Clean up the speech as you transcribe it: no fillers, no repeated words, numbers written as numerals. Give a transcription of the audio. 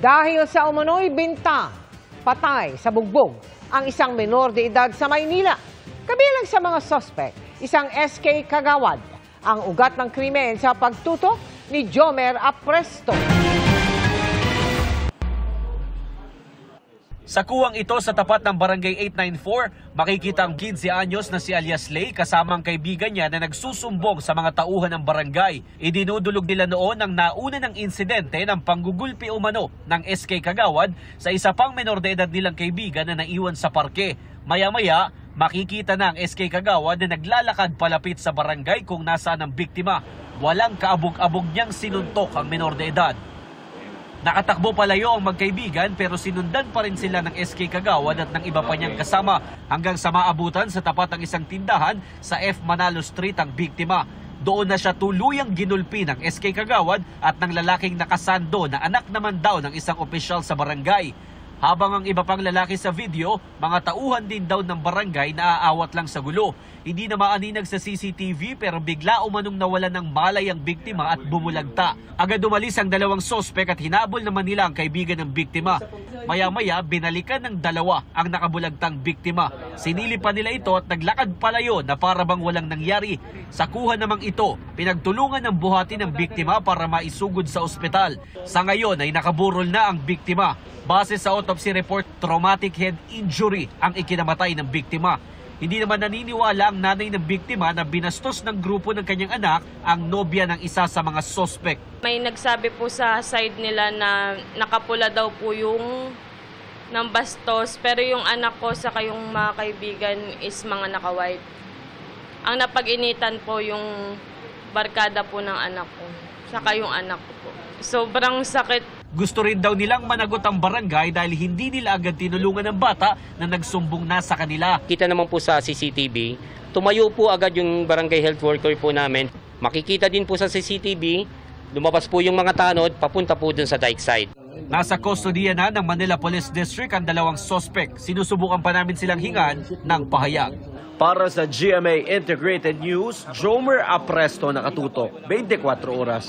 Dahil sa umano'y bintang, patay sa bugbog ang isang menor de edad sa Maynila. Kabilang sa mga suspect, isang SK Kagawad. Ang ugat ng krimen sa pagtutok ni Jomer Apresto. Sa kuwang ito sa tapat ng Barangay 894, makikita ang 15 anyos na si alias Lay kasama ang kaibigan niya na nagsusumbong sa mga tauhan ng barangay. Idinudulog nila noon ang nauna ng insidente ng panggugulpi umano ng SK Kagawad sa isa pang menor de edad nilang kaibigan na naiwan sa parke. Maya-maya, makikita na ang SK Kagawad na naglalakad palapit sa barangay kung nasaan ang biktima. Walang kaabog-abog niyang sinuntok ang menor de edad. Nakatakbo palayo ang magkaibigan pero sinundan pa rin sila ng SK Kagawad at ng iba pa niyang kasama hanggang sa maabutan sa tapat ng isang tindahan sa F. Manalo Street ang biktima. Doon na siya tuluyang ginulpi ng SK Kagawad at ng lalaking nakasando na anak naman daw ng isang opisyal sa barangay. Habang ang iba pang lalaki sa video, mga tauhan din daw ng barangay na aawat lang sa gulo. Hindi na maaninag sa CCTV pero bigla umanong nawalan ng malay ang biktima at bumulagta. Agad umalis ang dalawang sospek at hinabol naman nila ang kaibigan ng biktima. Maya-maya, binalikan ng dalawa ang nakabulagtang biktima. Sinilipan nila ito at naglakad palayo na para bang walang nangyari. Sa kuha namang ito, pinagtulungan ng buhati ng biktima para maisugod sa ospital. Sa ngayon ay nakaburol na ang biktima. Base sa autopsy report, traumatic head injury ang ikinamatay ng biktima. Hindi naman naniniwala ang nanay ng biktima na binastos ng grupo ng kanyang anak ang nobya ng isa sa mga suspect. May nagsabi po sa side nila na nakapula daw po yung ng bastos, pero yung anak ko sa yung mga kaibigan is mga naka-white. Ang napag-initan po yung barkada po ng anak ko, saka yung anak ko po. Sobrang sakit. Gusto rin daw nilang managot ang barangay dahil hindi nila agad tinulungan ng bata na nagsumbong na sa kanila. Kita naman po sa CCTV, tumayo po agad yung barangay health worker po namin. Makikita din po sa CCTV, lumabas po yung mga tanod, papunta po dun sa dike side. Nasa kustodiya na ng Manila Police District ang dalawang suspect. Sinusubukan pa namin silang hingan ng pahayag. Para sa GMA Integrated News, Jomer Apresto nakatutok, 24 oras.